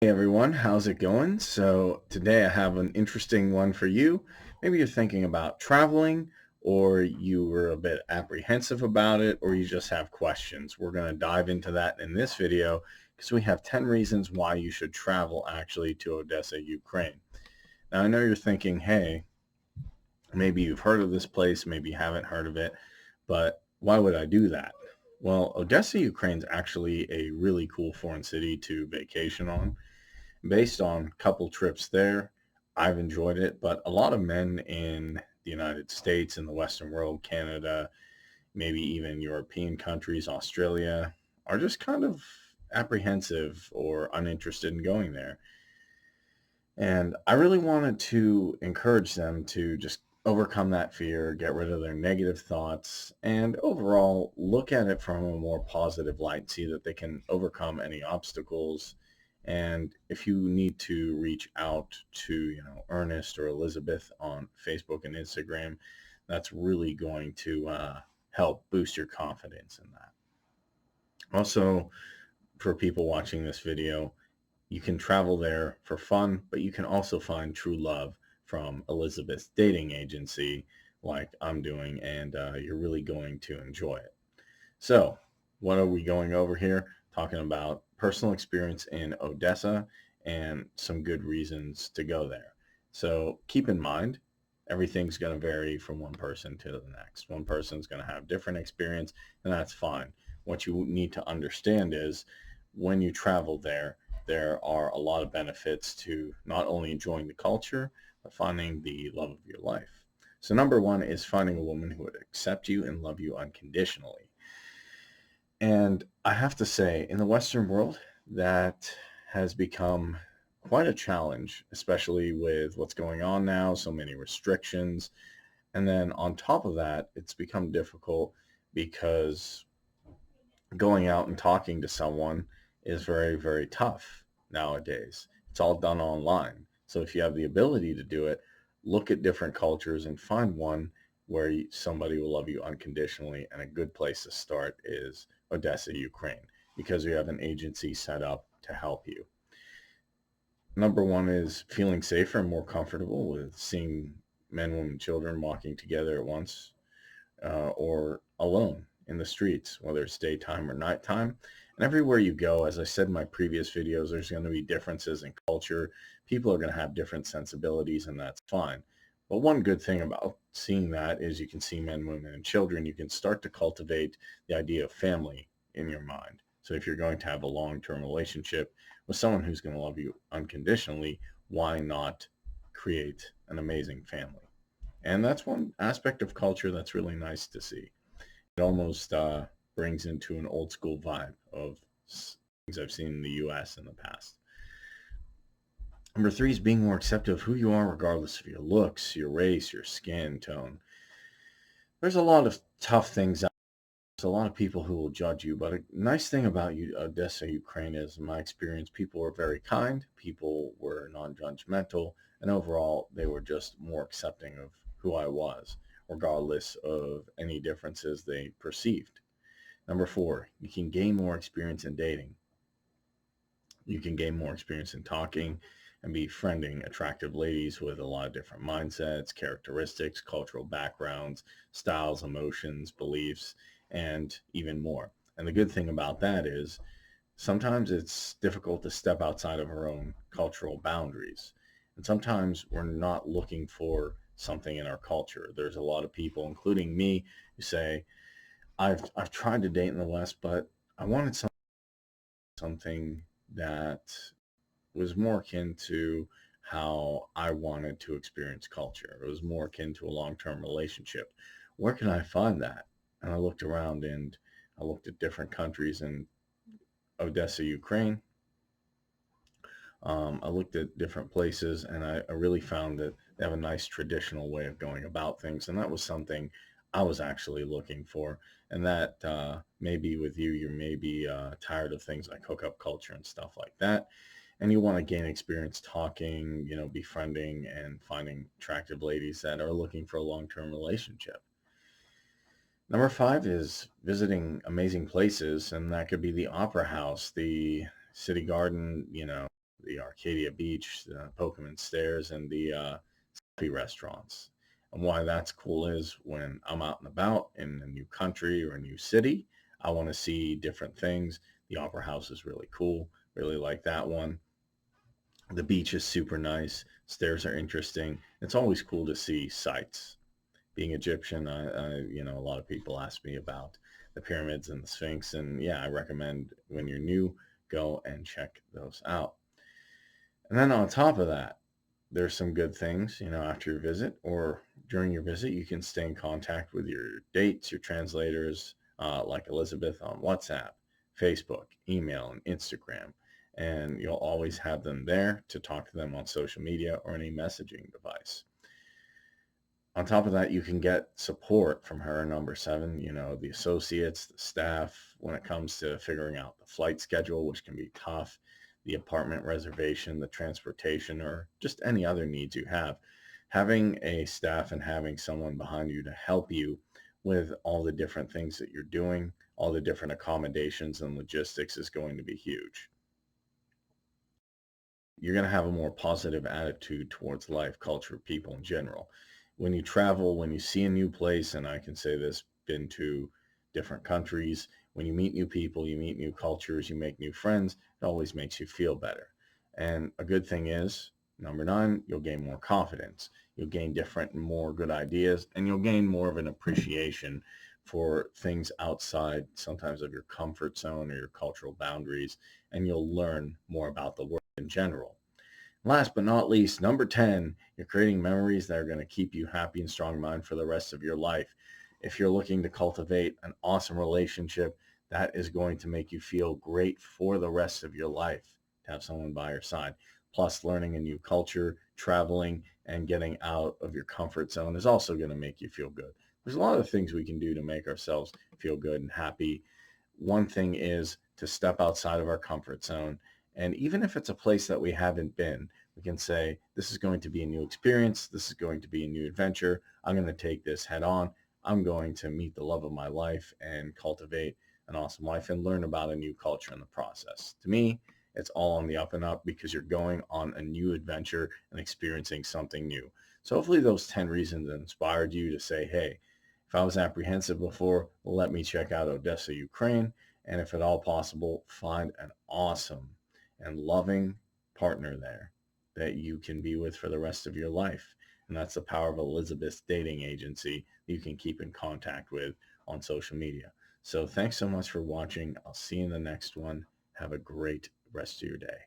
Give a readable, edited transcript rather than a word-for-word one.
Hey everyone, how's it going? So today I have an interesting one for you. Maybe you're thinking about traveling, or you were a bit apprehensive about it, or you just have questions. We're going to dive into that in this video because we have 10 reasons why you should travel actually to Odessa, Ukraine. Now I know you're thinking, hey, maybe you've heard of this place, maybe you haven't heard of it, but why would I do that? Well, Odessa, Ukraine is actually a really cool foreign city to vacation on. Based on a couple trips there, I've enjoyed it, but a lot of men in the United States, in the Western world, Canada, maybe even European countries, Australia, are just kind of apprehensive or uninterested in going there. And I really wanted to encourage them to just overcome that fear, get rid of their negative thoughts, and overall look at it from a more positive light, see that they can overcome any obstacles. And if you need to reach out to, Ernest or Elizabeth on Facebook and Instagram, that's really going to help boost your confidence in that. Also, for people watching this video, you can travel there for fun, but you can also find true love from Elizabeth's dating agency like I'm doing, and you're really going to enjoy it. So, what are we going over here? Talking about personal experience in Odessa and some good reasons to go there. So, keep in mind, everything's going to vary from one person to the next. One person's going to have different experience, and that's fine. What you need to understand is when you travel there, there are a lot of benefits to not only enjoying the culture, but finding the love of your life. So number one is finding a woman who would accept you and love you unconditionally. And I have to say, in the Western world, that has become quite a challenge, especially with what's going on now, so many restrictions. And then on top of that, it's become difficult because going out and talking to someone is very, very tough nowadays. It's all done online. So if you have the ability to do it, look at different cultures and find one where somebody will love you unconditionally. And a good place to start is Odessa, Ukraine, because you have an agency set up to help you. Number one is feeling safer and more comfortable with seeing men, women, children walking together at once or alone in the streets, whether it's daytime or nighttime. And everywhere you go, as I said in my previous videos, there's going to be differences in culture. People are going to have different sensibilities, and that's fine. But one good thing about seeing that is you can see men, women, and children. You can start to cultivate the idea of family in your mind. So if you're going to have a long-term relationship with someone who's going to love you unconditionally, why not create an amazing family? And that's one aspect of culture that's really nice to see. It almost brings into an old school vibe of things I've seen in the US in the past. Number three is being more accepting of who you are, regardless of your looks, your race, your skin tone. There's a lot of tough things out there. There's a lot of people who will judge you, but a nice thing about Odessa, Ukraine is, in my experience, people were very kind, people were non-judgmental, and overall, they were just more accepting of who I was, regardless of any differences they perceived. Number four, you can gain more experience in dating. You can gain more experience in talking and befriending attractive ladies with a lot of different mindsets, characteristics, cultural backgrounds, styles, emotions, beliefs, and even more. And the good thing about that is sometimes it's difficult to step outside of our own cultural boundaries. And sometimes we're not looking for something in our culture. There's a lot of people, including me, who say, I've tried to date in the West, but I wanted something that was more akin to how I wanted to experience culture. It was more akin to a long-term relationship. Where can I find that? And I looked around and I looked at different countries in Odessa, Ukraine. I looked at different places and I really found that they have a nice traditional way of going about things. And that was something I was actually looking for. And that maybe with you, you're maybe tired of things like hookup culture and stuff like that. And you want to gain experience talking, befriending and finding attractive ladies that are looking for a long-term relationship. Number five is visiting amazing places, and that could be the Opera House, the City Garden, the Arcadia Beach, the Pokemon Stairs, and the selfie restaurants. And why that's cool is when I'm out and about in a new country or a new city, I want to see different things. The Opera House is really cool. Really like that one. The beach is super nice. Stairs are interesting. It's always cool to see sights. Being Egyptian, a lot of people ask me about the pyramids and the Sphinx, and yeah, I recommend when you're new, go and check those out. And then on top of that, there's some good things, after your visit or during your visit, you can stay in contact with your dates, your translators, like Elizabeth on WhatsApp, Facebook, email, and Instagram. And you'll always have them there to talk to them on social media or any messaging device. On top of that, you can get support from her, number 7, the associates, the staff, when it comes to figuring out the flight schedule, which can be tough, the apartment reservation, the transportation, or just any other needs you have. Having a staff and having someone behind you to help you with all the different things that you're doing, all the different accommodations and logistics is going to be huge. You're going to have a more positive attitude towards life, culture, people in general. When you travel, when you see a new place, and I can say this, been to different countries, when you meet new people, you meet new cultures, you make new friends, it always makes you feel better. And a good thing is, number 9, you'll gain more confidence. You'll gain different and more good ideas, and you'll gain more of an appreciation for things outside sometimes of your comfort zone or your cultural boundaries, and you'll learn more about the world in general. Last but not least, number 10, you're creating memories that are going to keep you happy and strong in mind for the rest of your life. If you're looking to cultivate an awesome relationship, that is going to make you feel great for the rest of your life to have someone by your side. Plus, learning a new culture, traveling, and getting out of your comfort zone is also going to make you feel good. There's a lot of things we can do to make ourselves feel good and happy. One thing is to step outside of our comfort zone. And even if it's a place that we haven't been, we can say, this is going to be a new experience. This is going to be a new adventure. I'm going to take this head on. I'm going to meet the love of my life and cultivate an awesome life and learn about a new culture in the process. To me, it's all on the up and up because you're going on a new adventure and experiencing something new. So hopefully those 10 reasons inspired you to say, hey, if I was apprehensive before, let me check out Odessa, Ukraine. And if at all possible, find an awesome and loving partner there that you can be with for the rest of your life. And that's the power of Elizabeth's dating agency that you can keep in contact with on social media. So thanks so much for watching. I'll see you in the next one. Have a great rest of your day.